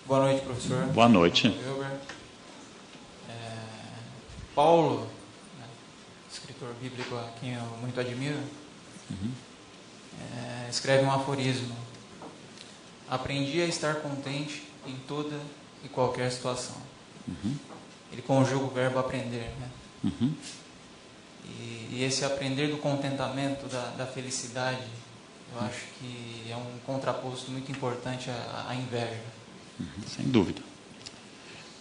Boa noite, professor. Boa noite. Paulo, escritor bíblico a quem eu muito admiro, escreve um aforismo: aprendi a estar contente em toda e qualquer situação. Ele conjuga o verbo aprender, né? E esse aprender do contentamento, da felicidade, eu acho que é um contraposto muito importante à inveja. Sem dúvida.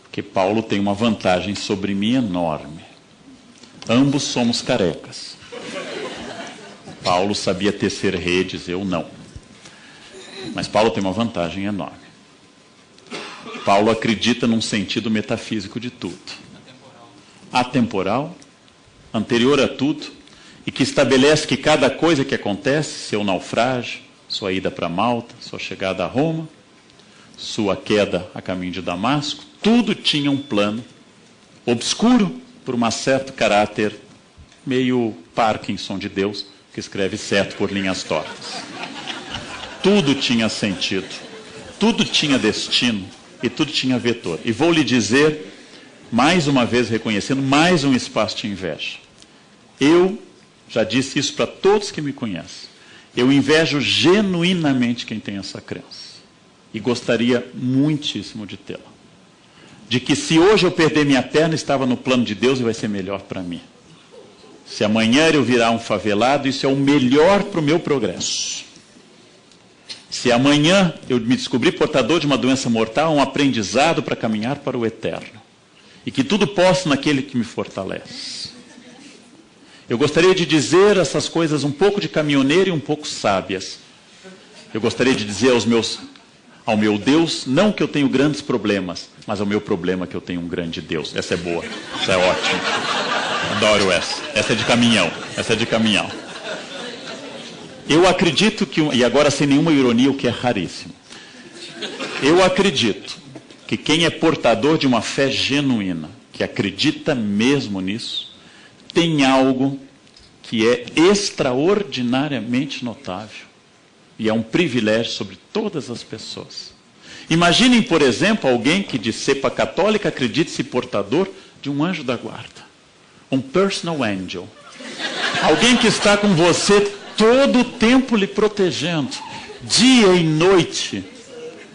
Porque Paulo tem uma vantagem sobre mim enorme. Ambos somos carecas. Paulo sabia tecer redes, eu não. Mas Paulo tem uma vantagem enorme. Paulo acredita num sentido metafísico de tudo. Atemporal, anterior a tudo, e que estabelece que cada coisa que acontece, seu naufrágio, sua ida para Malta, sua chegada a Roma, sua queda a caminho de Damasco, tudo tinha um plano obscuro por um certo caráter meio Parkinson de Deus, que escreve certo por linhas tortas. Tudo tinha sentido, tudo tinha destino e tudo tinha vetor. E vou lhe dizer, mais uma vez reconhecendo, mais um espaço de inveja. Eu já disse isso para todos que me conhecem. Eu invejo genuinamente quem tem essa crença. E gostaria muitíssimo de tê-la. De que se hoje eu perder minha perna, estava no plano de Deus e vai ser melhor para mim. Se amanhã eu virar um favelado, isso é o melhor para o meu progresso. Se amanhã eu me descobrir portador de uma doença mortal, um aprendizado para caminhar para o eterno. E que tudo posso naquele que me fortalece. Eu gostaria de dizer essas coisas um pouco de caminhoneiro e um pouco sábias. Eu gostaria de dizer ao meu Deus, não que eu tenho grandes problemas, mas ao meu problema que eu tenho um grande Deus. Essa é boa, essa é ótima. Adoro essa. Essa é de caminhão, essa é de caminhão. Eu acredito que, e agora sem nenhuma ironia, o que é raríssimo. Eu acredito que quem é portador de uma fé genuína, que acredita mesmo nisso, tem algo que é extraordinariamente notável. E é um privilégio sobre todas as pessoas. Imaginem, por exemplo, alguém que de cepa católica acredite-se portador de um anjo da guarda. Um personal angel. Alguém que está com você todo o tempo lhe protegendo. Dia e noite.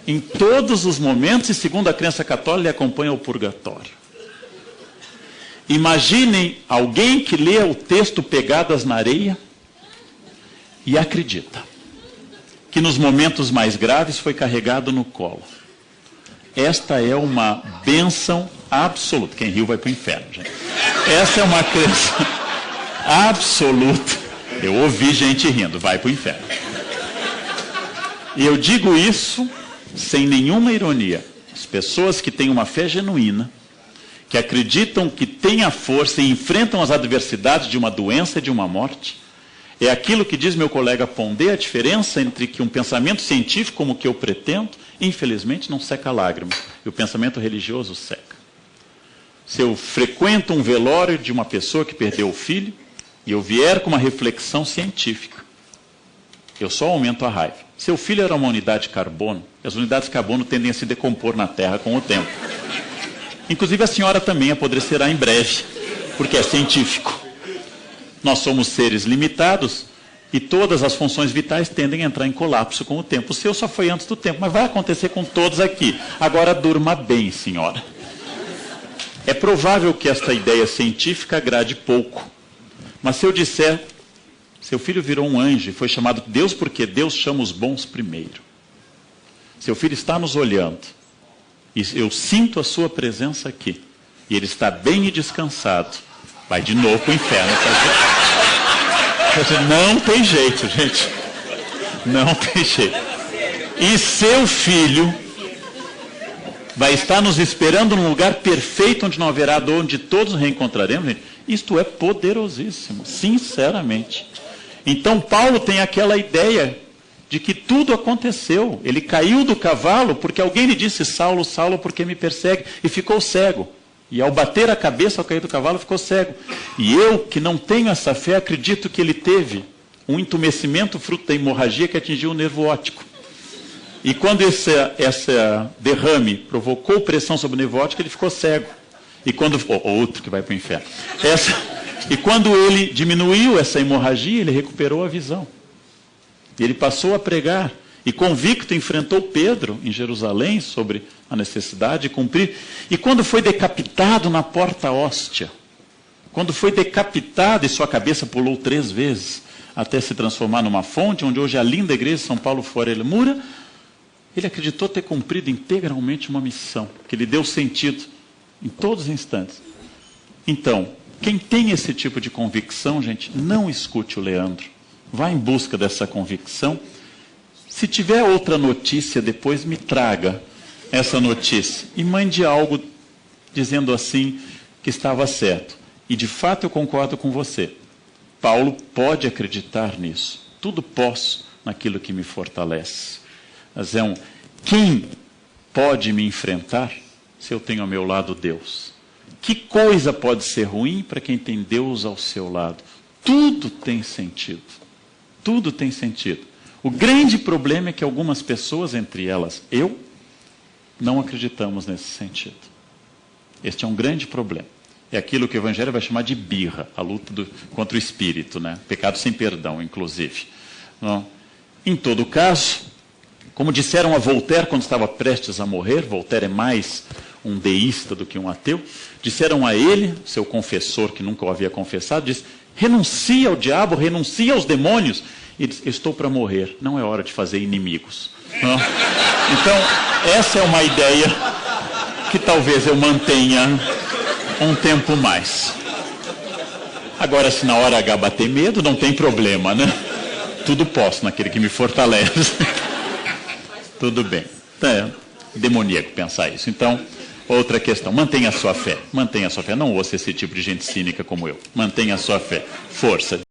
Em todos os momentos, e segundo a crença católica, ele acompanha o purgatório. Imaginem alguém que lê o texto Pegadas na Areia e acredita que nos momentos mais graves foi carregado no colo. Esta é uma bênção absoluta. Quem riu vai para o inferno, gente. Essa é uma crença absoluta. Eu ouvi gente rindo, vai para o inferno. E eu digo isso sem nenhuma ironia. As pessoas que têm uma fé genuína, que acreditam que têm a força e enfrentam as adversidades de uma doença e de uma morte, é aquilo que diz meu colega Pondé, a diferença entre que um pensamento científico como o que eu pretendo, infelizmente não seca lágrimas, e o pensamento religioso seca. Se eu frequento um velório de uma pessoa que perdeu o filho, e eu vier com uma reflexão científica, eu só aumento a raiva. Seu filho era uma unidade de carbono, e as unidades de carbono tendem a se decompor na Terra com o tempo. Inclusive a senhora também apodrecerá em breve, porque é científico. Nós somos seres limitados e todas as funções vitais tendem a entrar em colapso com o tempo. O seu só foi antes do tempo, mas vai acontecer com todos aqui. Agora durma bem, senhora. É provável que esta ideia científica agrade pouco. Mas se eu disser, seu filho virou um anjo e foi chamado Deus porque Deus chama os bons primeiro. Seu filho está nos olhando e eu sinto a sua presença aqui. E ele está bem e descansado. Vai de novo para o inferno. Não tem jeito, gente. Não tem jeito. E seu filho vai estar nos esperando num lugar perfeito, onde não haverá dor, onde todos nos reencontraremos. Gente. Isto é poderosíssimo, sinceramente. Então Paulo tem aquela ideia de que tudo aconteceu. Ele caiu do cavalo porque alguém lhe disse, Saulo, Saulo, por que me persegue? E ficou cego. E ao bater a cabeça, ao cair do cavalo, ficou cego. E eu, que não tenho essa fé, acredito que ele teve um entumecimento fruto da hemorragia que atingiu o nervo óptico. E quando esse derrame provocou pressão sobre o nervo óptico, ele ficou cego. E quando... outro que vai para o inferno. E quando ele diminuiu essa hemorragia, ele recuperou a visão. E ele passou a pregar. E convicto enfrentou Pedro em Jerusalém sobre a necessidade de cumprir. E quando foi decapitado na porta hóstia, quando foi decapitado e sua cabeça pulou 3 vezes, até se transformar numa fonte, onde hoje é a linda igreja de São Paulo Fora Moura, ele acreditou ter cumprido integralmente uma missão, que lhe deu sentido em todos os instantes. Então, quem tem esse tipo de convicção, gente, não escute o Leandro. Vá em busca dessa convicção. Se tiver outra notícia, depois me traga essa notícia e mande algo dizendo assim que estava certo. E de fato eu concordo com você. Paulo pode acreditar nisso. Tudo posso naquilo que me fortalece. Mas quem pode me enfrentar se eu tenho ao meu lado Deus? Que coisa pode ser ruim para quem tem Deus ao seu lado? Tudo tem sentido. Tudo tem sentido. O grande problema é que algumas pessoas, entre elas eu, não acreditamos nesse sentido. Este é um grande problema. É aquilo que o Evangelho vai chamar de birra, a luta contra o espírito, né? Pecado sem perdão, inclusive. Não? Em todo caso, como disseram a Voltaire quando estava prestes a morrer, Voltaire é mais um deísta do que um ateu, disseram a ele, seu confessor que nunca o havia confessado, disse: renuncia ao diabo, renuncia aos demônios. E diz: estou para morrer, não é hora de fazer inimigos. Não? Então, essa é uma ideia que talvez eu mantenha um tempo mais. Agora, se na hora H bater medo, não tem problema, né? Tudo posso naquele que me fortalece. Tudo bem. É demoníaco pensar isso. Então, outra questão, mantenha a sua fé. Mantenha a sua fé. Não ouça esse tipo de gente cínica como eu. Mantenha a sua fé. Força.